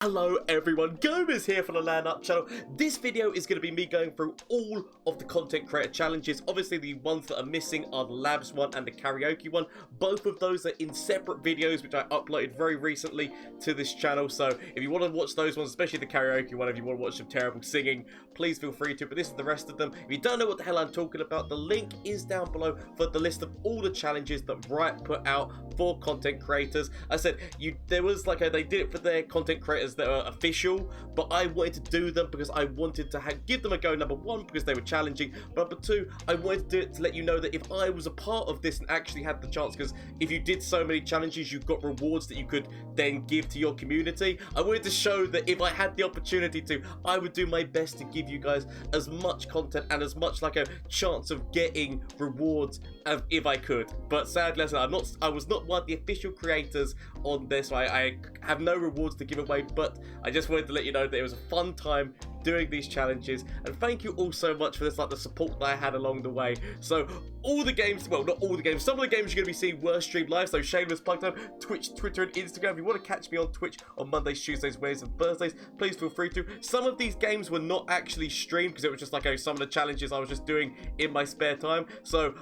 Hello everyone, Gomez here for the LAN Up channel. This video is going to be me going through all of the content creator challenges. Obviously the ones that are missing are the labs one and the karaoke one. Both of those are in separate videos which I uploaded very recently to this channel. So if you want to watch those ones, especially the karaoke one, if you want to watch some terrible singing, please feel free to. But this is the rest of them. If you don't know what the hell I'm talking about, the link is down below for the list of all the challenges that Riot put out for content creators. I said there was like they did it for their content creators that are official, but I wanted to do them because I wanted to give them a go. Number one, because they were challenging, but number two, I wanted to do it to let you know that if I was a part of this and actually had the chance, because if you did so many challenges, you got rewards that you could then give to your community. I wanted to show that if I had the opportunity to, I would do my best to give you guys as much content and as much like a chance of getting rewards as if I could. But sadly, I was not one of the official creators on this. I have no rewards to give away, but I just wanted to let you know that it was a fun time doing these challenges, and thank you all so much for this, like the support that I had along the way. So all the games, well, not all the games, some of the games you're going to be seeing were streamed live, so shameless plug time, Twitch, Twitter and Instagram. If you want to catch me on Twitch on Mondays, Tuesdays, Wednesdays and Thursdays, please feel free to. Some of these games were not actually streamed because it was just like some of the challenges I was just doing in my spare time. So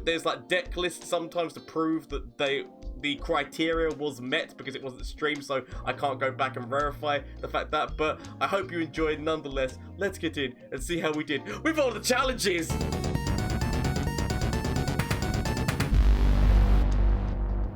there's like deck lists sometimes to prove that the criteria was met because it wasn't streamed, so I can't go back and verify the fact that, but I hope you enjoyed nonetheless. Let's get in and see how we did with all the challenges.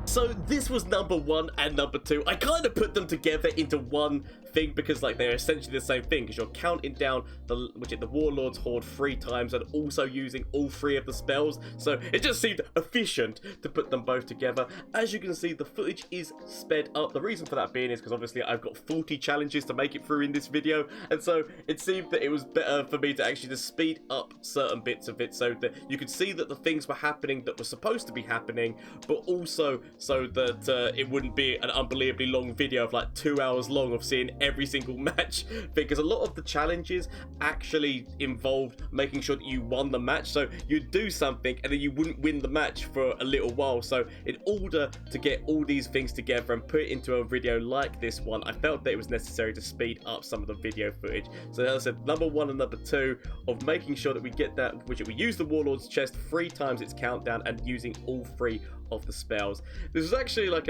So this was number one and number two. I kind of put them together into one thing because like they're essentially the same thing, because you're counting down the Warlord's Horde 3 times and also using all 3 of the spells. So it just seemed efficient to put them both together. As you can see, the footage is sped up. The reason for that being is because obviously I've got 40 challenges to make it through in this video, and so it seemed that it was better for me to actually just speed up certain bits of it so that you could see that the things were happening that were supposed to be happening, but also so that it wouldn't be an unbelievably long video of like 2 hours long of seeing every single match, because a lot of the challenges actually involved making sure that you won the match. So you'd do something and then you wouldn't win the match for a little while. So in order to get all these things together and put it into a video like this one, I felt that it was necessary to speed up some of the video footage. So as I said, number one and number two of making sure that we get that, which we use the Warlord's chest 3 times its countdown and using all 3 of the spells. This was actually like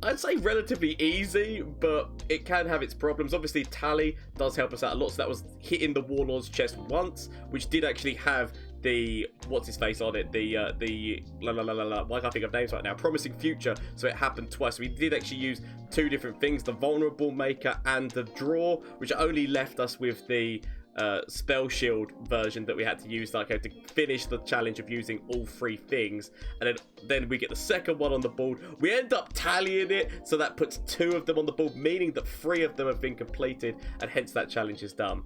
I'd say relatively easy, but it can have its problems. Obviously, Tally does help us out a lot, so that was hitting the Warlord's chest once, which did actually have the what's his face on it, why can't I think of names right now, Promising Future, so it happened twice. We did actually use 2 different things, the Vulnerable Maker and the Draw, which only left us with the spell shield version that we had to use like to finish the challenge of using all 3 things. And then we get the second one on the board. We end up tallying it, so that puts 2 of them on the board, meaning that 3 of them have been completed, and hence that challenge is done.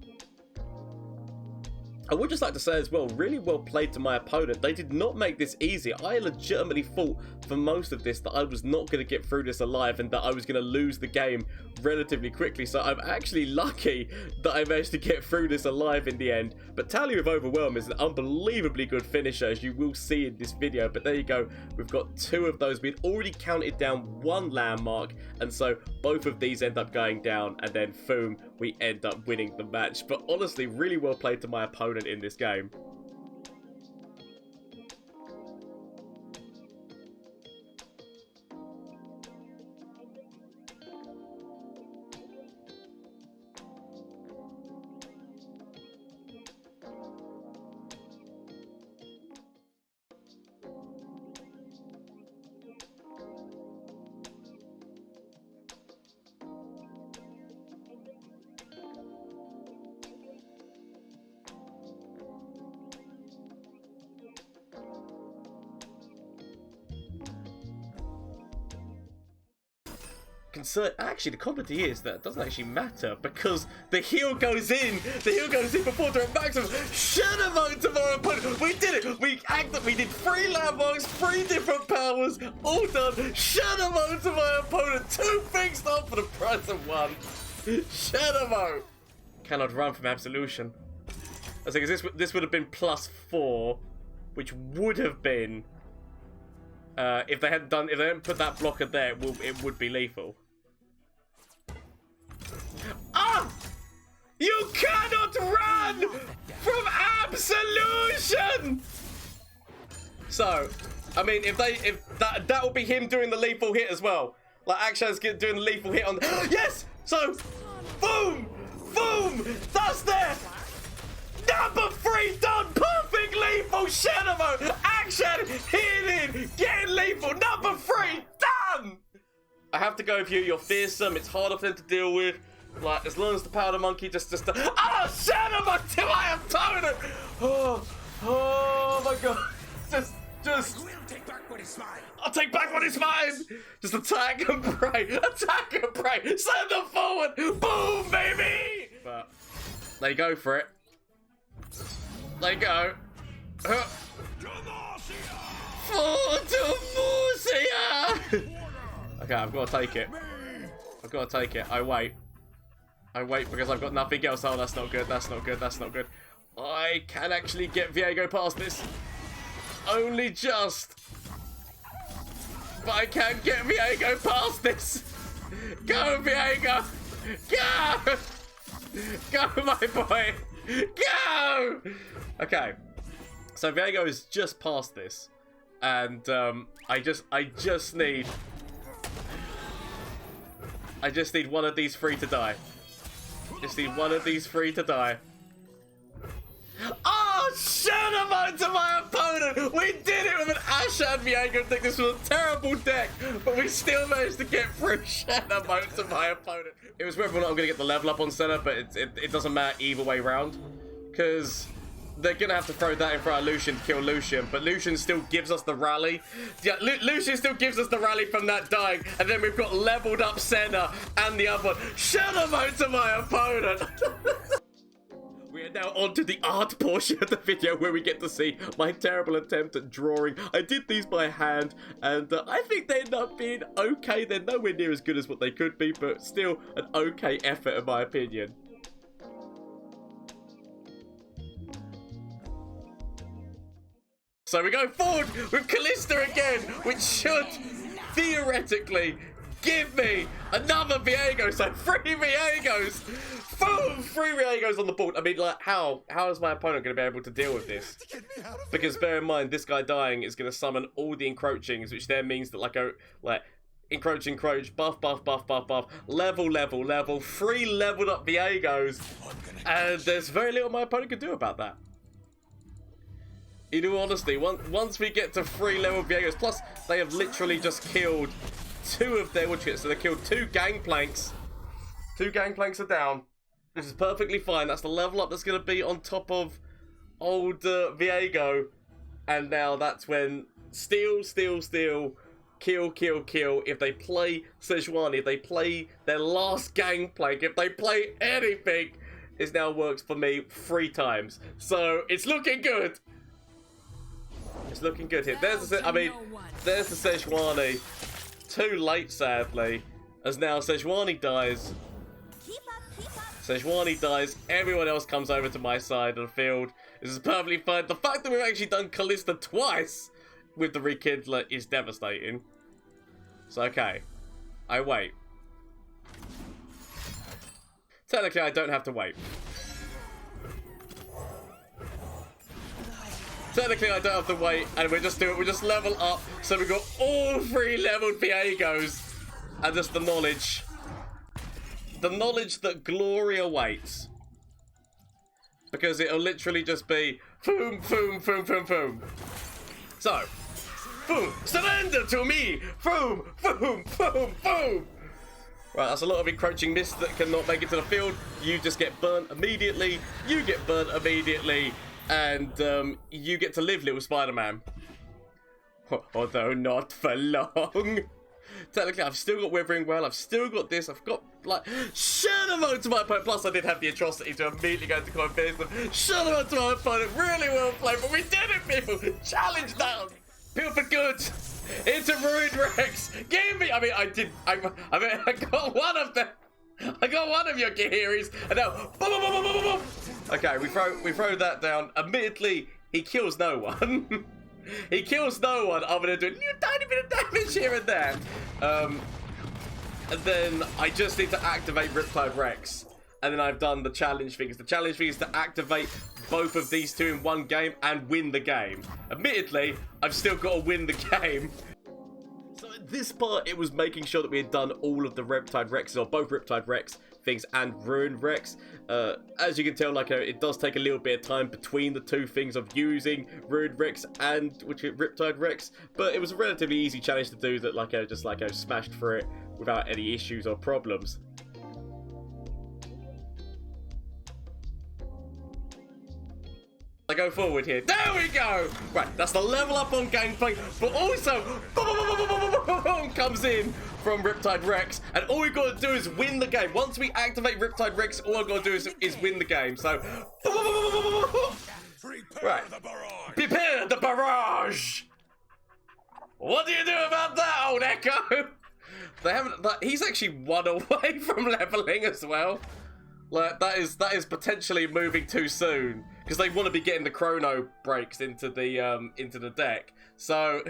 I would just like to say as well, really well played to my opponent. They did not make this easy. I legitimately thought for most of this that I was not going to get through this alive and that I was going to lose the game relatively quickly. So I'm actually lucky that I managed to get through this alive in the end. But Tally with Overwhelm is an unbelievably good finisher, as you will see in this video. But there you go. We've got 2 of those. We'd already counted down 1 landmark, and so both of these end up going down, and then boom, we end up winning the match. But honestly, really well played to my opponent in this game. Actually, the comedy is that it doesn't actually matter because the heal goes in. The heal goes in before the maximum. Shadow mode to our opponent. We did it. We did 3 landmarks, 3 different powers, all done. Shadow mode to my opponent. 2 things done for the price of 1. Shadow mode. Cannot run from absolution. I think this would have been +4, which would have been if they hadn't put that blocker there, it would be lethal. Ashen! So, I mean, if that will be him doing the lethal hit as well. Like, Akshan's doing the lethal hit on... Yes! So, boom! Boom! That's there! Number 3 done! Perfect lethal Shenamo! Akshan hitting! Getting lethal! Number 3 done! I have to go with you. You're fearsome. It's harder for them to deal with. Like, as long as the powder monkey just Shenamo to my opponent! Oh my god. Just... We'll take back what is mine. I'll take back what is mine. Just attack and pray. Attack and pray. Send them forward. Boom, baby. But they go for it. They go. Okay, I've got to take it. I've got to take it. I wait. I wait because I've got nothing else. Oh, that's not good. That's not good. That's not good. I can actually get Viego past this. Only just. But I can't get Viego past this. Go, Viego. Go. Go, my boy. Go. Okay. So Viego is just past this. And I just need one of these 3 to die. Just need one of these 3 to die. Oh, Shenamo to my opponent! We did it with an Ashan Viego deck. This was a terrible deck, but we still managed to get through Shenamo to my opponent. It was whether or not I'm going to get the level up on center, but it doesn't matter either way round. Because they're going to have to throw that in front of Lucian to kill Lucian, but Lucian still gives us the rally. Yeah, Lucian still gives us the rally from that dying, and then we've got leveled up Senna and the other one. Shenamo to my opponent! We are now on to the art portion of the video where we get to see my terrible attempt at drawing. I did these by hand, and I think they end up being okay. They're nowhere near as good as what they could be, but still an okay effort in my opinion. So we go forward with Callista again, which should theoretically give me another Viego. So 3 Viegos. Boom! 3 Viegos on the board. I mean, like, how is my opponent going to be able to deal with this? Because bear in mind, this guy dying is going to summon all the encroachings, which then means that like encroach, buff, level, 3 leveled up Viegos, and there's very little my opponent can do about that. In all honesty, once we get to 3 level Viegos, plus they have literally just killed 2 of their woodchips, so they killed 2 gangplanks. 2 gangplanks are down. This is perfectly fine. That's the level up that's going to be on top of old Viego. And now that's when steal, kill. If they play Sejuani, if they play their last gangplank, if they play anything, it now works for me 3 times. So it's looking good. It's looking good here. There's the Sejuani. Too late, sadly, as now Sejuani dies. Sejuani dies, everyone else comes over to my side of the field. This is perfectly fine. The fact that we've actually done Callista twice with the Rekindler is devastating. So, okay. I wait. Technically, I don't have to wait. Technically, I don't have to wait, and we just do it. We just level up, so we've got all 3 leveled Viegos, and just the knowledge that glory awaits, because it'll literally just be boom. So, boom, surrender to me, boom. Right, that's a lot of encroaching mist that cannot make it to the field. You just get burnt immediately. You get burnt immediately. And you get to live, little Spider-Man. Although not for long. Technically, I've still got Withering Well. I've still got this. I've got, like, Shenamo to my opponent. Plus, I did have the atrocity to immediately go to come and finish them. Shenamo to my opponent. Really well played, but we did it, people. Challenge down. People for good. Into Ruined Rex. Give me. I got one of them. I got one of your Kihiris, and now boom. Okay, we throw that down. Admittedly, he kills no one. He kills no one other than doing a tiny bit of damage here and there. And then I just need to activate Riptide Rex. And then I've done the challenge things. The challenge thing is to activate both of these two in one game and win the game. Admittedly, I've still got to win the game. So at this part, it was making sure that we had done all of the Riptide Rexes, or both Riptide Rex things and Ruined Rex. As you can tell, like it does take a little bit of time between the two things of using Ruined Rex and Riptide Rex, but it was a relatively easy challenge to do that. Like just smashed through it without any issues or problems. I go forward here. There we go! Right, that's the level up on gameplay, but also comes in from Riptide Rex, and all we've got to do is win the game. Once we activate Riptide Rex, all I've got to do is win the game. So, right. Prepare the barrage! What do you do about that, old Echo? They haven't. He's actually 1 away from leveling as well. Like that is potentially moving too soon because they want to be getting the chrono breaks into the deck. So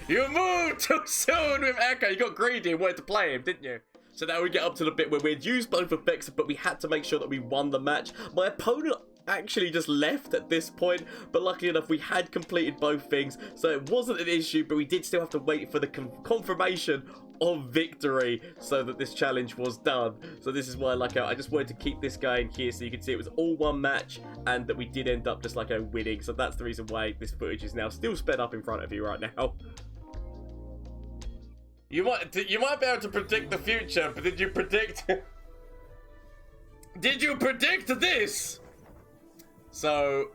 you moved too soon with Echo. You got greedy and wanted to play him, didn't you? So now we get up to the bit where we'd used both effects, but we had to make sure that we won the match. My opponent actually just left at this point, but luckily enough we had completed both things, so it wasn't an issue, but we did still have to wait for the confirmation of victory so that this challenge was done. So this is why I just wanted to keep this guy in here so you can see it was all one match and that we did end up just winning. So that's the reason why this footage is now still sped up in front of you right now. You might be able to predict the future, but did you predict did you predict this? So,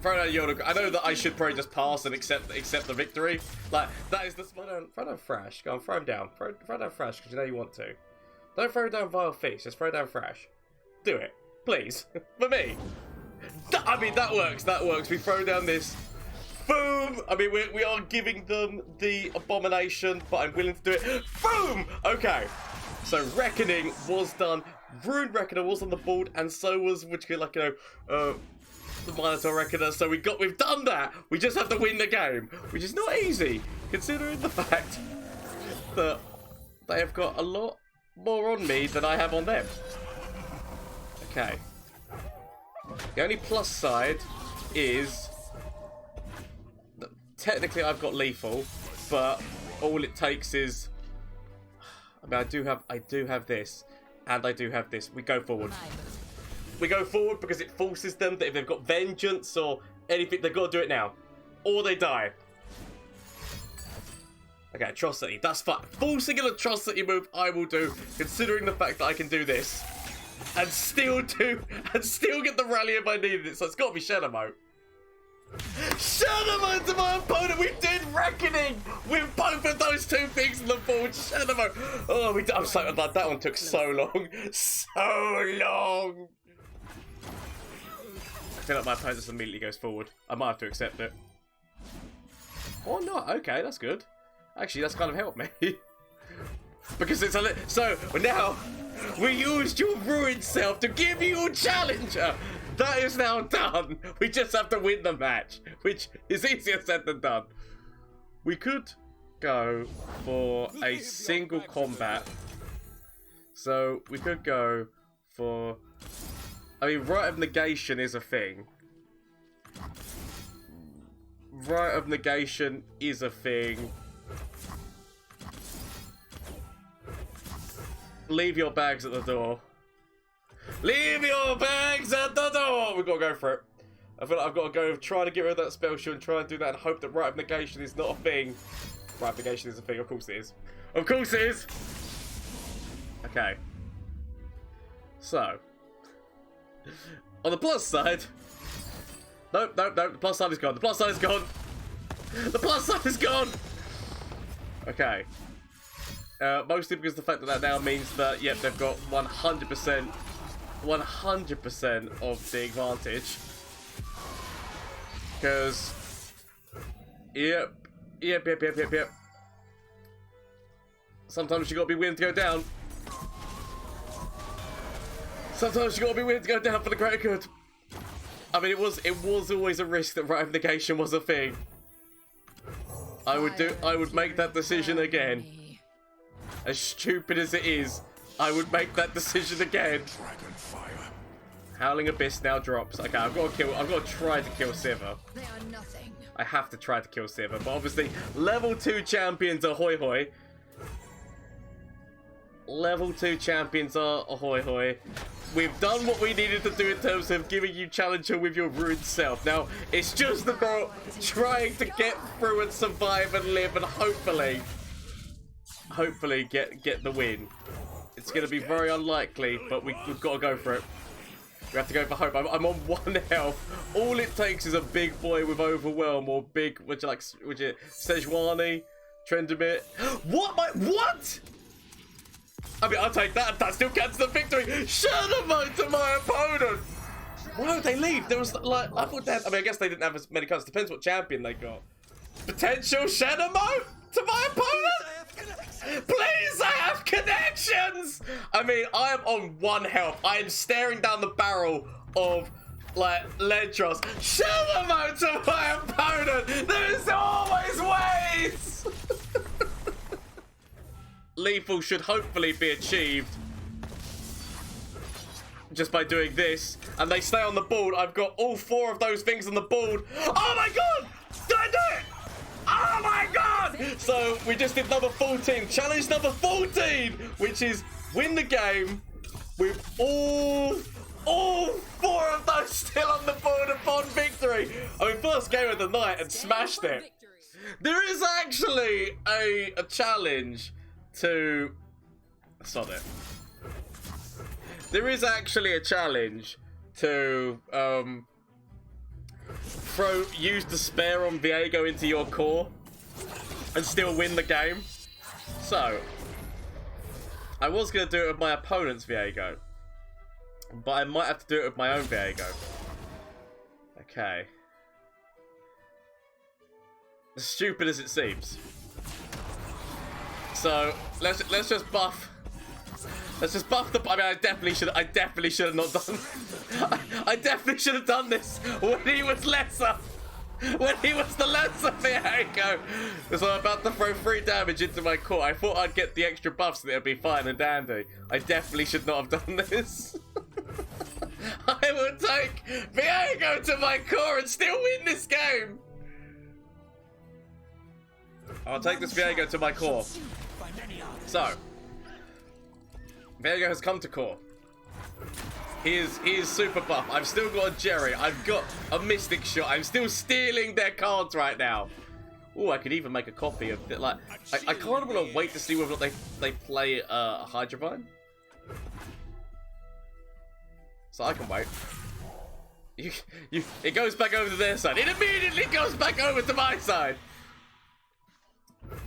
throw down Yoda. I know that I should probably just pass and accept the victory. Like, that is the... Throw down Thrash. Go on, throw him down. Throw down Thrash, because you know you want to. Don't throw down Vile Feast. Just throw down Thrash. Do it. Please. For me. I mean, that works. That works. We throw down this... Boom! I mean, we are giving them the Abomination, but I'm willing to do it. Boom! Okay. So, Reckoning was done. Ruined Reckoner was on the board, and so was the Minotaur Reckoner. So we've done that. We just have to win the game, which is not easy, considering the fact that they have got a lot more on me than I have on them. Okay. The only plus side is that technically I've got lethal, but all it takes is. I mean, I do have this. And I do have this. We go forward. We go forward because it forces them that if they've got vengeance or anything, they've got to do it now. Or they die. Okay, atrocity. That's fine. Forcing an atrocity move, I will do, considering the fact that I can do this. And still get the rally if I needed it. So it's got to be Shadow Mode. Shadow Mode to my opponent. We did Reckoning with both of those two things in the board. Shadow Mode. Oh, I'm so glad that one took so long. So long. I feel like my opponent just immediately goes forward. I might have to accept it. Or not. Okay, that's good. Actually, that's kind of helped me. Because it's a so now we used your ruined self to give you a challenger. That is now done. We just have to win the match, which is easier said than done. We could go for a single combat. So we could go for... I mean, Rite of Negation is a thing. Rite of Negation is a thing. Leave your bags at the door. Leave your bags at the door! We've got to go for it. I feel like I've got to go try to get rid of that spell shield and try and do that and hope that Rite of Negation is not a thing. Rite of Negation is a thing, of course it is. Of course it is! Okay. So. On the plus side... Nope, the plus side is gone. The plus side is gone! The plus side is gone! Okay. Mostly because the fact that now means that, yep, they've got 100% of the advantage. Because, yep. Sometimes you gotta be willing to go down. Sometimes you gotta be willing to go down for the greater good. I mean, it was always a risk that Rite of Negation was a thing. I would make that decision again. As stupid as it is, I would make that decision again. Howling Abyss now drops. Okay, I've got to try to kill Sivir. They are nothing. I have to try to kill Sivir, but obviously level 2 champions are hoi hoi. Level 2 champions are ahoy hoy. We've done what we needed to do in terms of giving you challenger with your ruined self. Now, it's just about trying to get through and survive and live and hopefully get the win. It's going to be very unlikely, but we've got to go for it. We have to go for hope. I'm on 1 health. All it takes is a big boy with Overwhelm or big, Sejuani, Trendemir. What? I mean, I'll take that. That still counts the victory. Shadow mode to my opponent. Why would they leave? There was like, I thought that. I mean, I guess they didn't have as many cards. Depends what champion they got. Potential shadow mode to my opponent. Please, I have connections. I mean, I am on 1 health. I am staring down the barrel of like Lentros. Shadow mode to my opponent. There is always ways. Lethal should hopefully be achieved just by doing this, and they stay on the board. I've got all 4 of those things on the board. Oh my god! Did I do it? Oh my god! So we just did number 14, challenge number 14, which is win the game with all 4 of those still on the board upon victory. I mean, first game of the night and smashed it. There is actually a challenge to sod it. There is actually a challenge to use Despair on Viego into your core and still win the game. So I was gonna do it with my opponent's Viego, but I might have to do it with my own Viego. Okay. As stupid as it seems. So let's just buff. Let's just buff the. I mean, I definitely should have not done. I definitely should have done this when he was lesser. When he was the lesser Viego. Because I'm about to throw 3 damage into my core. I thought I'd get the extra buffs and it'd be fine and dandy. I definitely should not have done this. I will take Viego to my core and still win this game. I'll take this Viego to my core. So, Viego has come to core. He is super buff. I've still got a Jerry. I've got a Mystic Shot. I'm still stealing their cards right now. Oh, I could even make a copy of it. Like, I kind of want to wait to see whether or not they play a Hydrovine. So I can wait. It goes back over to their side. It immediately goes back over to my side.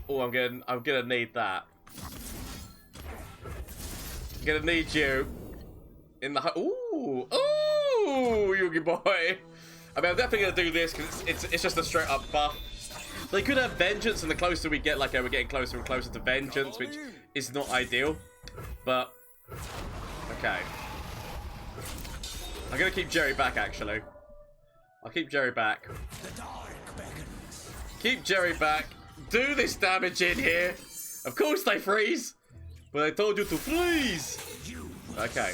Oh, I'm gonna need that. I'm gonna need you in the. Ooh, Yugi boy. I mean, I'm definitely gonna do this because it's just a straight up buff. They could have Vengeance, and the closer we get, like, we're getting closer and closer to Vengeance, which is not ideal. But okay, I'm gonna keep Jerry back. Actually, I'll keep Jerry back. Keep Jerry back. Do this damage in here. Of course they freeze. But I told you to freeze. Okay.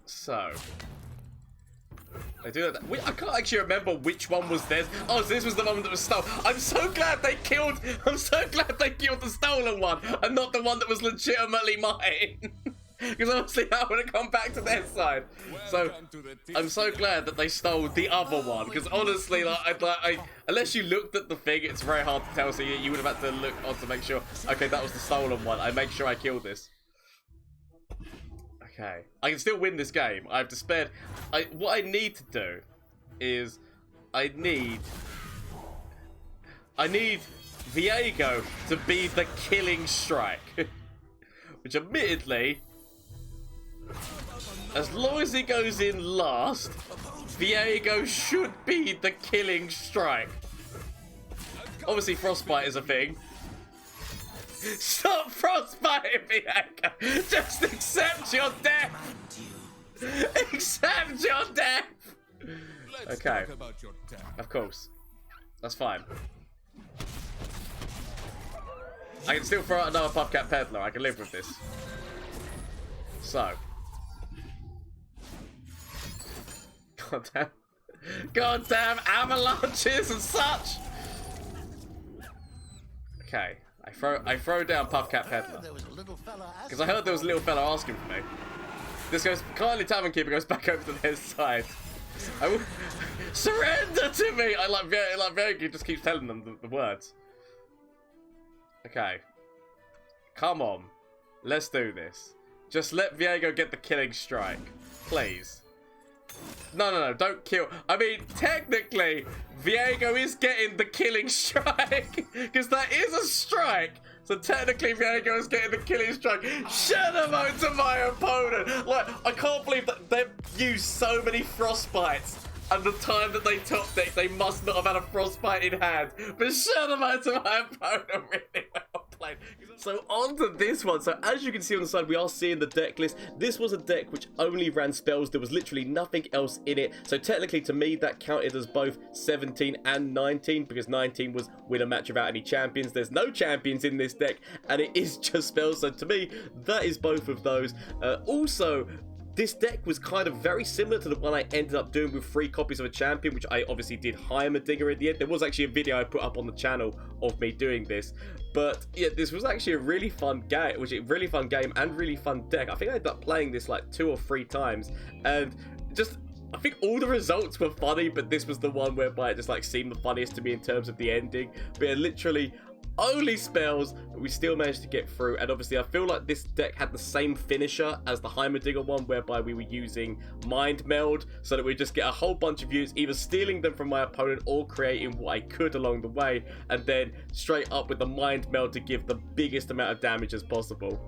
So. I do that. I can't actually remember which one was theirs. Oh, so this was the one that was stolen. I'm so glad they killed the stolen one and not the one that was legitimately mine. Because obviously that would have come back to their side. So I'm so glad that they stole the other one. Because honestly, like, unless you looked at the thing, it's very hard to tell. So you would have had to look on to make sure. Okay, that was the stolen one. I make sure I kill this. Okay, I can still win this game. I've despaired. What I need to do is I need Viego to be the killing strike. Which admittedly, as long as he goes in last, Viego should be the killing strike. Obviously, Frostbite is a thing. Stop frostbiting, Viego! Just accept your death! Accept your death! Okay. Of course. That's fine. I can still throw out another Puffcat Peddler. I can live with this. So. Goddamn. Goddamn avalanches and such. Okay. I throw down Puffcap Peddler. Because I heard there was a little fella asking for me. This goes, kindly Tavern Keeper goes back over to their side. Surrender to me! I like Viego just keeps telling them the words. Okay. Come on. Let's do this. Just let Viego get the killing strike. Please. No, don't kill. I mean, technically, Viego is getting the killing strike. Because that is a strike. So technically, Viego is getting the killing strike. Shadow mode to my opponent. Like, I can't believe that they've used so many frostbites. And the time that they top deck, they must not have had a frostbite in hand. But shadow mode to my opponent, really well played. So on to this one. So as you can see on the side, we are seeing the deck list. This was a deck which only ran spells. There was literally nothing else in it. So technically to me, that counted as both 17 and 19 because 19 was win a match without any champions. There's no champions in this deck and it is just spells. So to me, that is both of those. Also, this deck was kind of very similar to the one I ended up doing with 3 copies of a champion, which I obviously did Heimerdinger at the end. There was actually a video I put up on the channel of me doing this. But yeah, this was actually a really fun game, really fun game and really fun deck. I think I ended up playing this like 2 or 3 times. And just, I think all the results were funny, but this was the one whereby it just like seemed the funniest to me in terms of the ending. But yeah, literally only spells, but we still managed to get through. And obviously I feel like this deck had the same finisher as the Heimerdinger one, whereby we were using Mind Meld, so that we just get a whole bunch of units, either stealing them from my opponent or creating what I could along the way, and then straight up with the Mind Meld to give the biggest amount of damage as possible.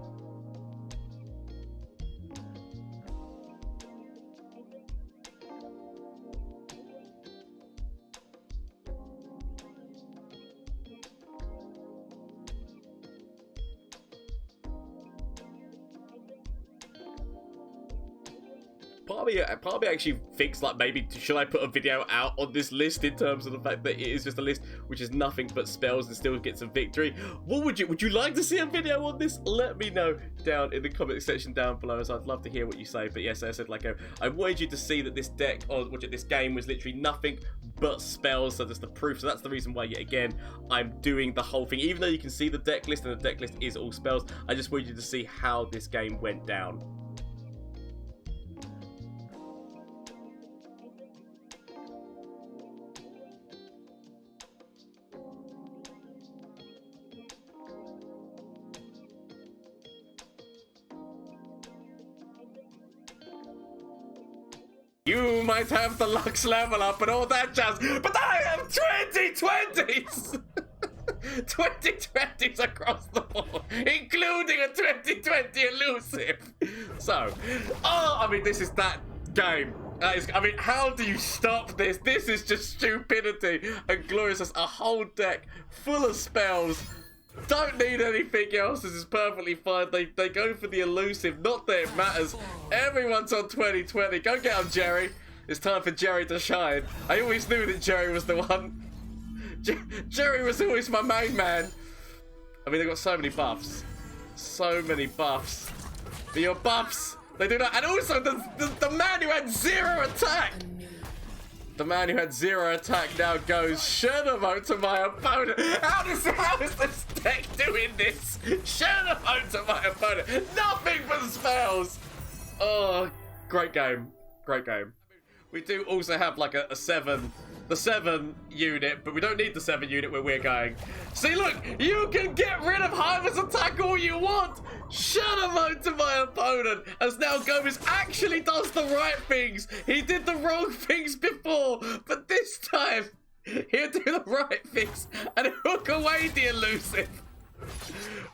Part of me actually thinks like maybe should I put a video out on this list in terms of the fact that it is just a list which is nothing but spells and still gets a victory. What would you like to see a video on this? Let me know down in the comment section down below, as I'd love to hear what you say. But yes, as I said, like I wanted you to see that this deck or this game was literally nothing but spells, so that's the proof. So that's the reason why yet again I'm doing the whole thing, even though you can see the deck list and the deck list is all spells. I just wanted you to see how this game went down. You might have the Lux level up and all that jazz, but I have 2020s! 2020s across the board, including a 2020 elusive. So, I mean, this is that game. I mean, how do you stop this? This is just stupidity and glorious. There's a whole deck full of spells. Don't need anything else. This is perfectly fine. They go for the elusive. Not that it matters. Everyone's on 2020. Go get him, Jerry. It's time for Jerry to shine. I always knew that Jerry was the one. Jerry was always my main man. I mean, they've got so many buffs. So many buffs. But your buffs, they do not. And also, the man who had 0 attack. The man who had 0 attack now goes shadow mode to my opponent. How is this deck doing this? Shadow mode to my opponent. Nothing but spells. Oh, great game. Great game. We do also have like the 7 unit, but we don't need the 7 unit where we're going. See, look, you can get rid of Heimer's attack all you want. Shadow mode to my opponent, as now Gomez actually does the right things. He did the wrong things before, but this time he'll do the right things and hook away the elusive.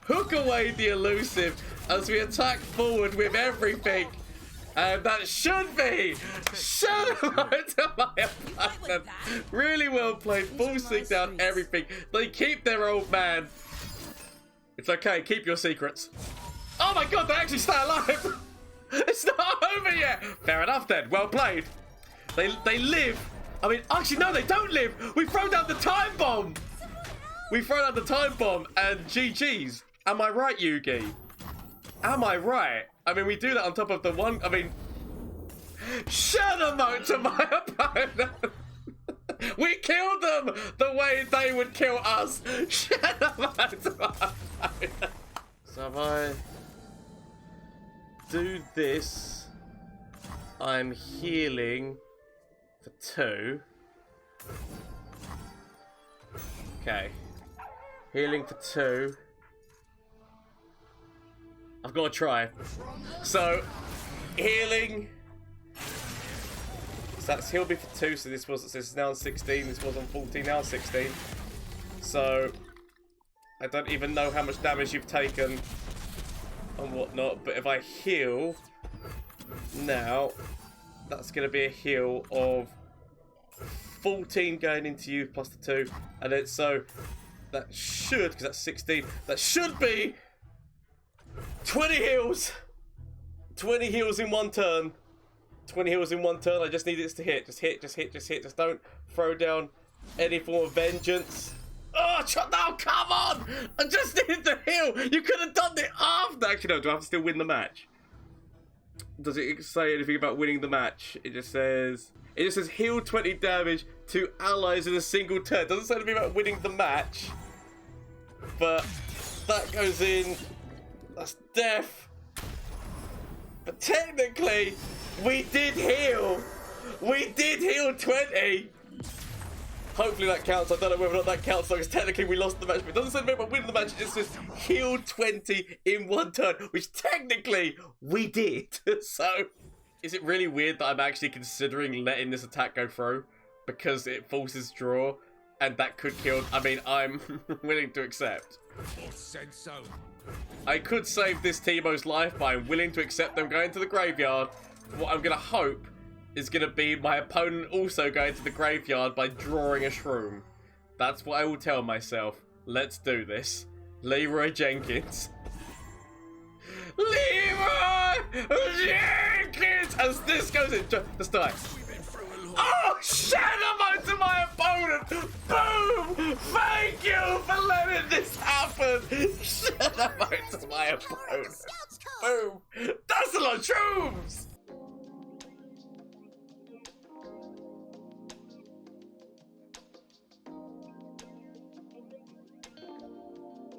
Hook away the elusive as we attack forward with everything. And that should be shadow mode to my opponent. Really well played. Full sync down everything. They keep their old man. It's okay. Keep your secrets. Oh my god, they actually stay alive. It's not over yet. Fair enough then. Well played. They live. I mean, actually, no, they don't live. We throw down the time bomb. We throw down the time bomb and GG's. Am I right, Yugi? Am I right? I mean, we do that on top of the one. I mean, Shut them out to my opponent. We killed them the way they would kill us. Shut them out to my opponent. So if I do this, I'm healing for 2. Okay. Healing for 2. I've got to try. So, healing. So that's healed me for 2. So this is now on 16. This was on 14. Now 16. So I don't even know how much damage you've taken and whatnot. But if I heal now, that's going to be a heal of 14 going into you plus the 2, and then so that should, because that's 16. That should be 20 heals. 20 heals in one turn. 20 heals in one turn. I just need this to hit. Just hit, just hit, just hit. Just don't throw down any form of vengeance. Oh, no, come on! I just needed to heal. You could have done it after. Actually, no, do I have to still win the match? Does it say anything about winning the match? It just says heal 20 damage to allies in a single turn. It doesn't say anything about winning the match. But that goes in. That's death. But technically, we did heal. We did heal 20. Hopefully that counts. I don't know whether or not that counts, because technically we lost the match. But it doesn't say anything about winning the match. It just says heal 20 in one turn, which technically we did. So, is it really weird that I'm actually considering letting this attack go through because it forces draw and that could kill? I mean, I'm willing to accept. I could save this Teemo's life, but I'm willing to accept them going to the graveyard. What I'm going to hope is going to be my opponent also going to the graveyard by drawing a shroom. That's what I will tell myself. Let's do this. Leroy Jenkins. Leroy Jenkins! As this goes in, just die. Oh, shadow mode to my opponent! Boom! Thank you for letting this happen! Shadow mode to my opponent! Boom! That's a lot of shrooms!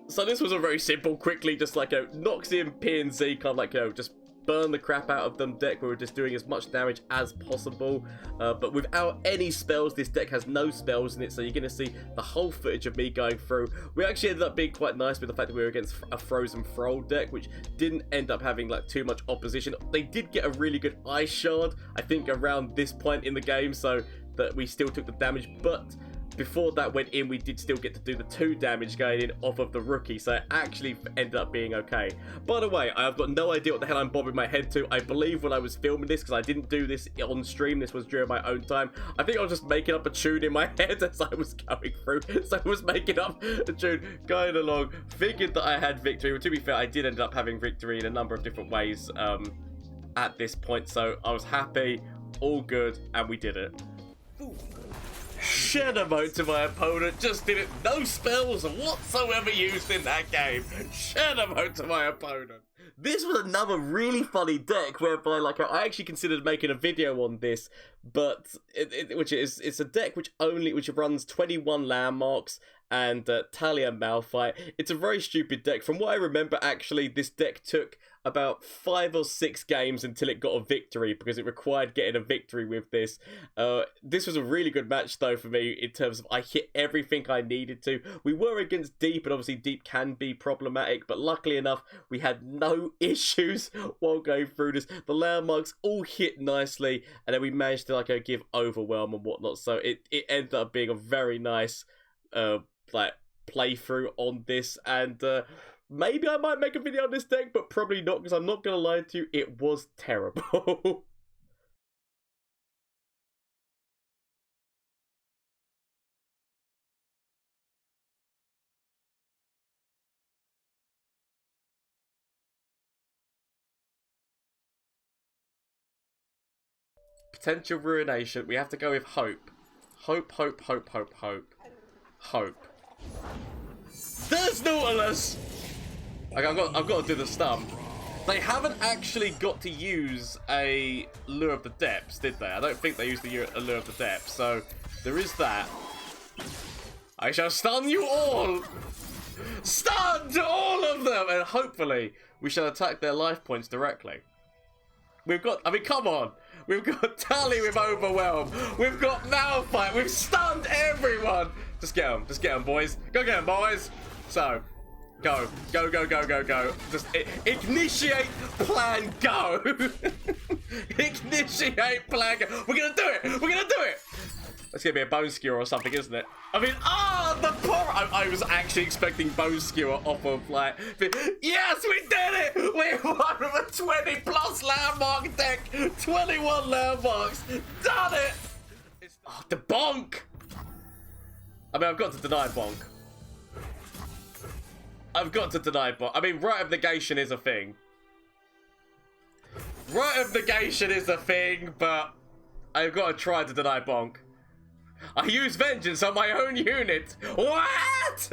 So this was a very simple, quickly, just like a Noxian P and Z, kind of like, just burn the crap out of them deck where we're just doing as much damage as possible, but without any spells. This deck has no spells in it, so you're going to see the whole footage of me going through. We actually ended up being quite nice with the fact that we were against a Frozen Thrall deck, which didn't end up having like too much opposition. They did get a really good Ice Shard, I think, around this point in the game, so that we still took the damage, but before that went in, we did still get to do the 2 damage going in off of the rookie, so it actually ended up being okay. By the way, I've got no idea what the hell I'm bobbing my head to. I believe when I was filming this, because I didn't do this on stream, this was during my own time, I think I was just making up a tune in my head as I was going through. So I was making up a tune, going along, figured that I had victory. Well, to be fair, I did end up having victory in a number of different ways at this point, so I was happy, all good, and we did it. Ooh. Shadow mode to my opponent, just did it. No spells whatsoever used in that game. Shadow mode to my opponent. This was another really funny deck whereby, like, I actually considered making a video on this, but it's a deck which runs 21 landmarks and Talia Malphite. It's a very stupid deck. From what I remember, actually, this deck took about 5 or 6 games until it got a victory, because it required getting a victory with this. This was a really good match, though, for me, in terms of I hit everything I needed to. We were against Deep, and obviously Deep can be problematic, but luckily enough, we had no issues while going through this. The landmarks all hit nicely, and then we managed to, like, give Overwhelm and whatnot, so it ended up being a very nice playthrough on this, and maybe I might make a video on this deck, but probably not, because I'm not going to lie to you, it was terrible. Potential ruination. We have to go with hope. Hope, hope, hope, hope, hope. Hope. There's Nautilus! Okay, I've got to do the stump. They haven't actually got to use a Lure of the Depths, did they? I don't think they used the Lure of the Depths, so there is that. I shall stun you all! Stun all of them! And hopefully, we shall attack their life points directly. We've got, I mean, come on. We've got Tally with Overwhelm. We've got Malphite. We've stunned everyone. Just get them, boys. Go get them, boys. So, go. Go, go, go, go, go. Just initiate, plan, go. Initiate, plan, go. We're going to do it. We're going to do it. That's going to be a Bone Skewer or something, isn't it? I mean, the poor... I was actually expecting Bone Skewer off of, like... Yes, we did it! We won with a 20-plus landmark deck! 21 landmarks! Done it! Oh, the bonk! I mean, I've got to deny bonk. I've got to deny bonk. I mean, Rite of Negation is a thing. Rite of Negation is a thing, but... I've got to try to deny bonk. I use Vengeance on my own unit. What?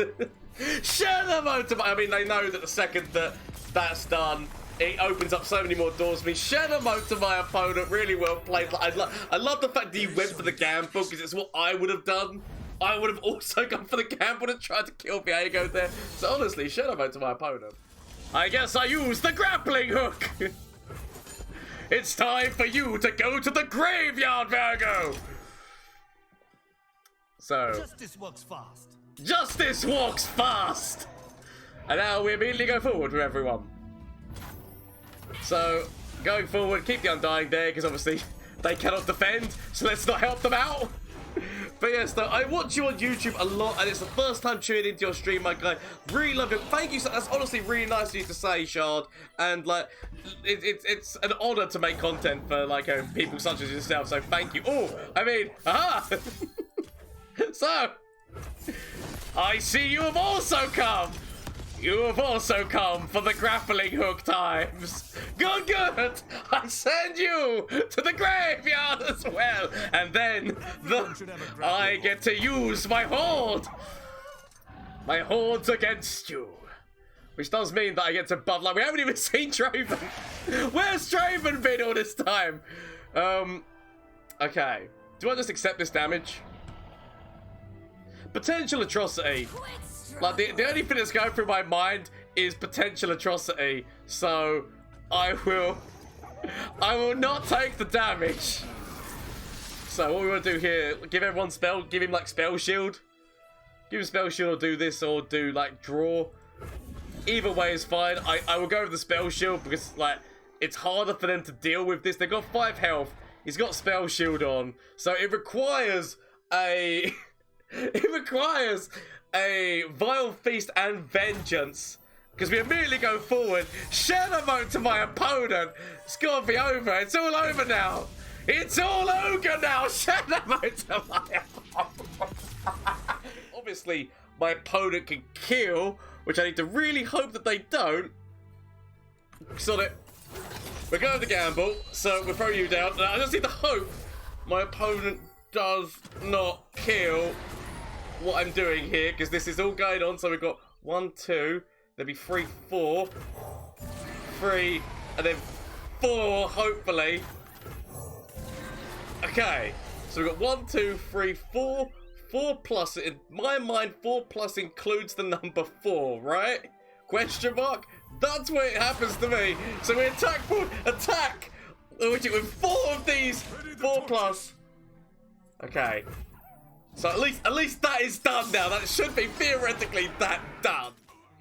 Shut them out. I mean, they know that the second that that's done, it opens up so many more doors for me. Shut them out to my opponent. Really well played. I love the fact that you went for the gamble because it's what I would have done. I would have also gone for the gamble and tried to kill Viego there. So honestly, shut them out to my opponent. I guess I used the grappling hook. It's time for you to go to the graveyard, Virgo. So, justice walks fast. Justice walks fast! And now we immediately go forward with everyone. So, going forward, keep the Undying there, because obviously they cannot defend, so let's not help them out. But yes, though, I watch you on YouTube a lot, and it's the first time tuning into your stream, my guy. Really love it. Thank you. That's honestly really nice of you to say, Shard. And, like, it's an honor to make content for, like, people such as yourself, so thank you. Oh, I mean, aha! So, I see you have also come. You have also come for the grappling hook times. Good, good. I send you to the graveyard as well. And then I get to use my horde. My hordes against you. Which does mean that I get to buff. Like, we haven't even seen Draven. Where's Draven been all this time? Okay. Do I just accept this damage? Potential atrocity. Like, the only thing that's going through my mind is potential atrocity. So, I will not take the damage. So, what we want to do here, give everyone spell, give him, like, spell shield. Give him spell shield or do this or do, like, draw. Either way is fine. I will go with the spell shield because, like, it's harder for them to deal with this. They've got 5 health. He's got spell shield on. So, it requires a... It requires a Vile Feast and Vengeance. Because we immediately go forward. Shadow mode to my opponent. It's got to be over. It's all over now. It's all over now. Shadow mode to my opponent. Obviously, my opponent can kill, which I need to really hope that they don't. So that we're going to gamble. So we'll throw you down. I just need to hope my opponent does not kill what I'm doing here, because this is all going on. So we've got 1, 2, there'll be 3, 4, 3, and then 4, hopefully. Okay, so we've got 1, 2, 3, 4, 4 plus. In my mind, 4 plus includes the number 4, right? Question mark? That's where it happens to me. So we attack forward, attack, with 4 of these, 4 plus. Okay. So at least that is done now. That should be theoretically that done.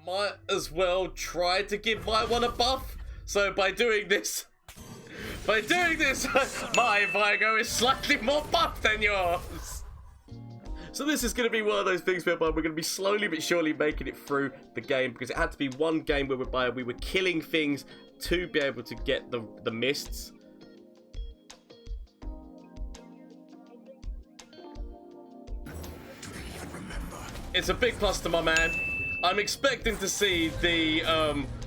Might as well try to give my one a buff. So by doing this, my Viego is slightly more buff than yours. So this is going to be one of those things whereby we're going to be slowly but surely making it through the game, because it had to be one game whereby we were killing things to be able to get the mists. It's a big plus to my man. I'm expecting to see the,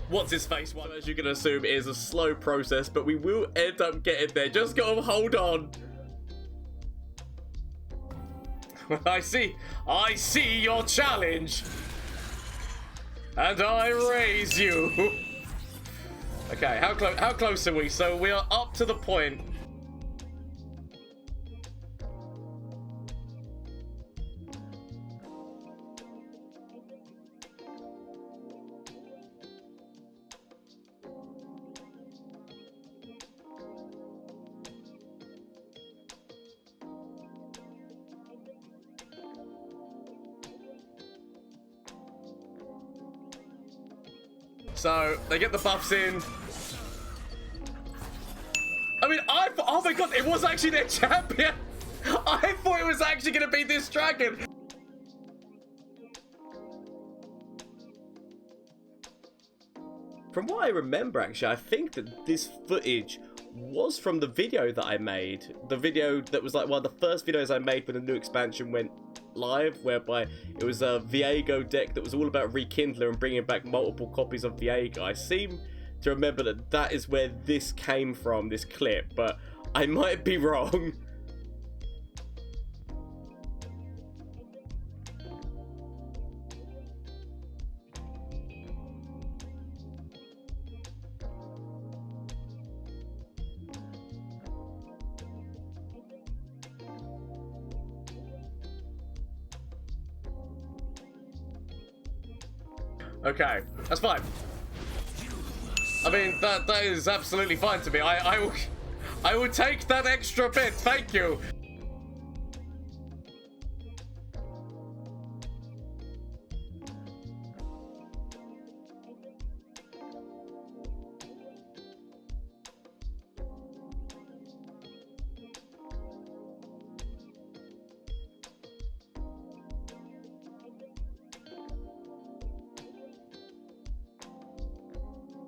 what's his face one, as you can assume, is a slow process, but we will end up getting there. Just gotta hold on. I see your challenge. And I raise you. Okay, how close are we? So we are up to the point. So they get the buffs in. I mean, oh my god, it was actually their champion. I thought it was actually going to be this dragon. From what I remember, actually, I think that this footage was from the video that I made. The video that was like one of the first videos I made when the new expansion went live, whereby it was a Viego deck that was all about Rekindler and bringing back multiple copies of Viego. I seem to remember that that is where this came from, this clip, but I might be wrong. Okay, that's fine. I mean, that is absolutely fine to me. I will take that extra bit. Thank you.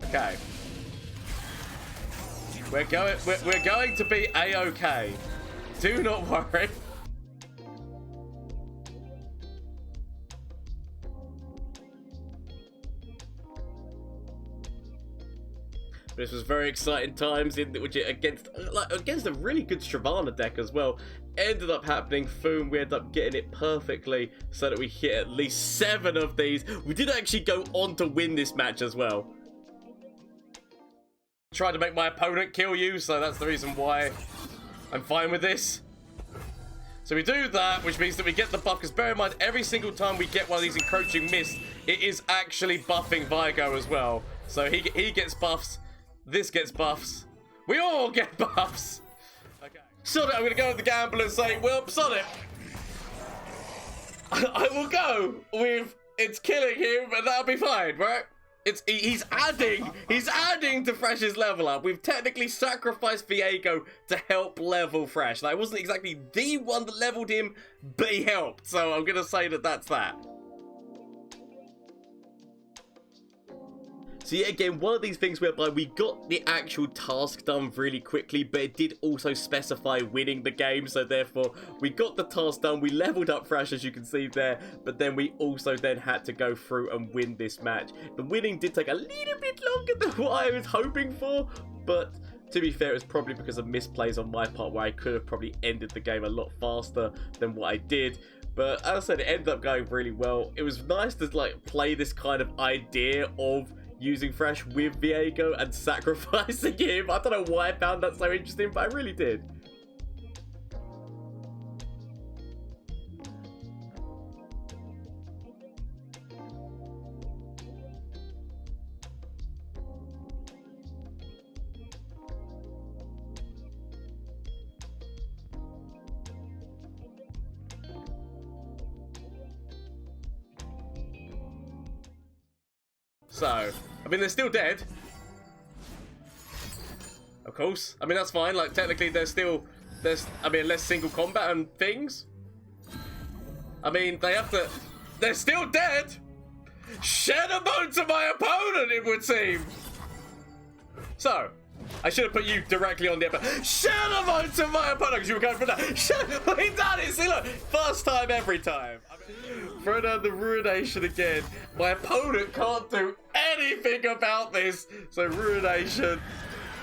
Okay. We're going to be A-okay. Do not worry. This was very exciting times in which it against a really good Stravana deck as well. Ended up happening. Boom, we ended up getting it perfectly so that we hit at least 7 of these. We did actually go on to win this match as well. Tried to make my opponent kill you, so that's the reason why I'm fine with this. So we do that, which means that we get the buff, because bear in mind, every single time we get one of these encroaching mists, it is actually buffing Viego as well. So he gets buffs, this gets buffs, we all get buffs. Okay. Sod it, I'm gonna go with the gamble and say, well, sod it. I will go with it's killing him, and that'll be fine, right? He's adding to Thrash's level up. We've technically sacrificed Viego to help level Thrash. Like, I wasn't exactly the one that leveled him, but he helped. So I'm gonna say that that's that. So yeah, again, one of these things whereby we got the actual task done really quickly, but it did also specify winning the game, so therefore we got the task done, we leveled up Thrash as you can see there, but then we also then had to go through and win this match. The winning did take a little bit longer than what I was hoping for, but to be fair, it was probably because of misplays on my part where I could have probably ended the game a lot faster than what I did. But as I said, it ended up going really well. It was nice to like play this kind of idea of using Thrash with Viego and sacrificing him. I don't know why I found that so interesting, but I really did. So, I mean, they're still dead. Of course. I mean, that's fine. Like, technically, there's, I mean, less single combat and things. I mean, they're still dead. Shed a bone to my opponent, it would seem. So, I should have put you directly on the episode. Shed a bone to my opponent, because you were going for that. We done it. See, look, first time every time. Throw down the Ruination again. My opponent can't do anything about this. So Ruination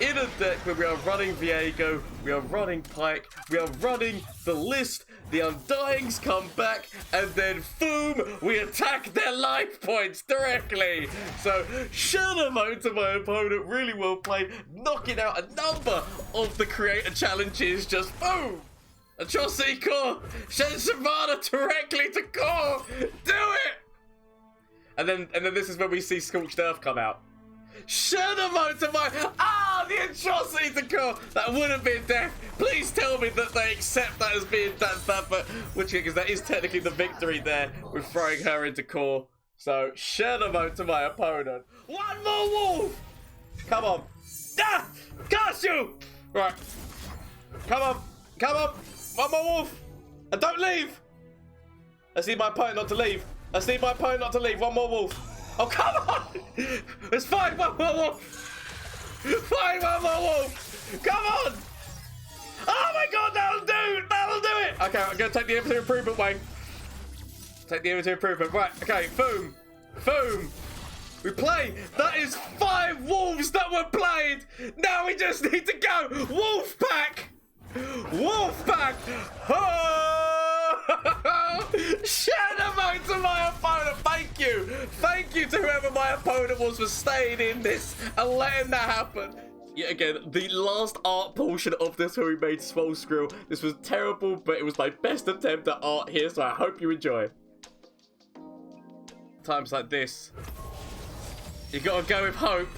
in a deck where we are running Viego, we are running Pike, we are running the list, the Undyings come back, and then boom, we attack their life points directly. So shout out to my opponent, really well played, knocking out a number of the creator challenges, just boom. Atrocity core, send Savannah directly to core, do it. And then this is when we see Scorched Earth come out. Shout out to my the atrocity to core. That would have been death. Please tell me that they accept that as being that, but which because that is technically the victory there with throwing her into core. So shout out to my opponent. One more wolf. Come on. Ah, got you. Right. Come on. Come on. One more wolf. And don't leave. I need my opponent not to leave. I need my opponent not to leave. One more wolf. Oh, come on. It's fine. One more wolf. Fine. One more wolf. Come on. Oh, my God. That'll do. That'll do it. Okay, I'm going to take the inventory improvement way. Take the inventory improvement. Right. Okay. Boom. Boom. We play. That is 5 wolves that were played. Now we just need to go. Wolf pack. Wolf pack. Shout out to my opponent. Thank you. Thank you to whoever my opponent was for staying in this and letting that happen. Yet again, the last art portion of this where we made Swole Skrill. This was terrible, but it was my best attempt at art here, so I hope you enjoy. Times like this, you gotta go with hope.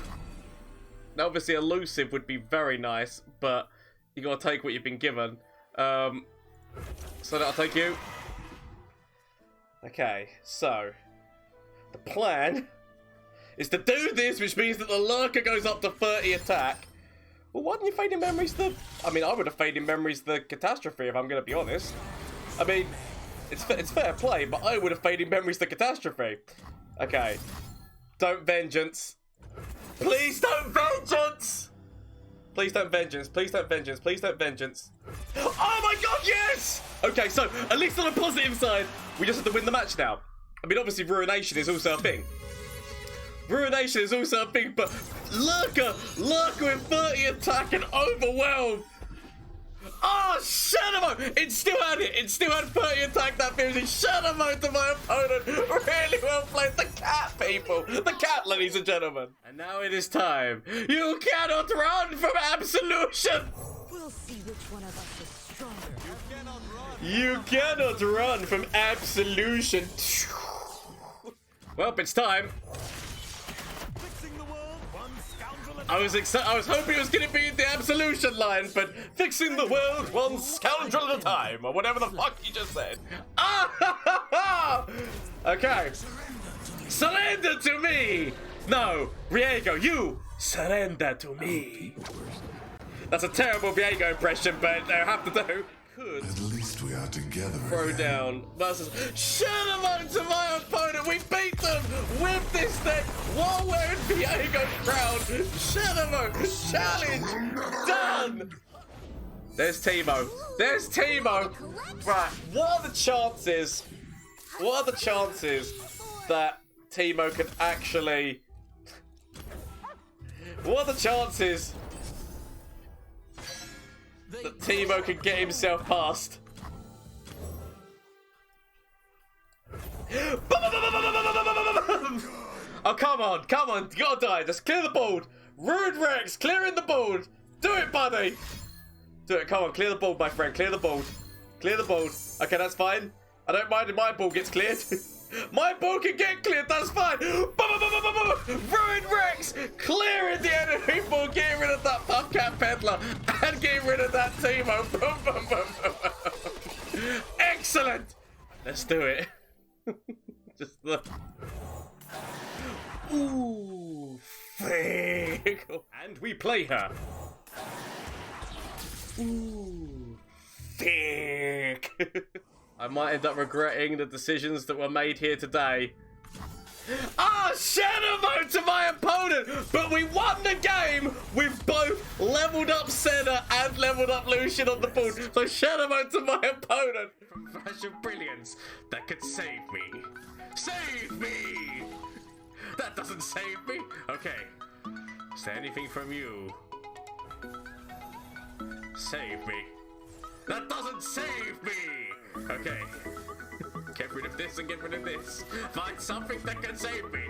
Now, obviously, elusive would be very nice, but you gotta take what you've been given. So that'll take you. Okay, so the plan is to do this, which means that the lurker goes up to 30 attack. Well, why didn't you fade in memories the... I mean, I would have faded in memories the catastrophe, if I'm going to be honest. I mean, it's fair play, but I would have faded in memories the catastrophe. Okay. Don't vengeance. Please don't vengeance! Please don't vengeance. Please don't vengeance. Please don't vengeance. Oh my God, yes! Okay, so at least on the positive side, we just have to win the match now. I mean, obviously, Ruination is also a thing. Ruination is also a thing, but Lurker with 30 attack and Overwhelm. Oh, Shadow! It still had it. It still had 30 attack that fiercely. Shadow to my opponent. Really well played. The cat, people. The cat, ladies and gentlemen. And now it is time. You cannot run from absolution. We'll see which one of us is stronger. You cannot run from absolution. Well, it's time. I was hoping it was going to be the absolution line, but fixing the world one scoundrel at a time, or whatever the fuck you just said. Ah! Okay. Surrender to me! No, Viego, you surrender to me. That's a terrible Viego impression, but I have to do. Could at least we are together. Throw down versus Shadow to my opponent. We beat them with this deck while wearing Viego crown. Shadow challenge done. There's Teemo. There's Teemo. Right. What are the chances? What are the chances that Teemo can actually? What are the chances that Teemo can get himself past? Oh, come on, come on, you gotta die, just clear the board. Rude Rex, clearing the board. Do it, buddy. Do it, come on, clear the board, my friend, clear the board. Clear the board. Okay, that's fine. I don't mind if my ball gets cleared. My ball can get cleared, that's fine. Ruined Rex, clearing the enemy ball, getting rid of that Puffcat Peddler, and getting rid of that Teemo. Excellent. Let's do it. Just look. Ooh, fake. And we play her. Ooh, fake. I might end up regretting the decisions that were made here today. Ah, Shadow Mode to my opponent! But we won the game with both leveled up Senna and leveled up Lucian on the board. So Shadow Mode to my opponent. From Flash of Brilliance, that could save me. Save me! That doesn't save me. Okay. Is there anything from you? Save me. That doesn't save me! Okay. Get rid of this and get rid of this. Find something that can save me.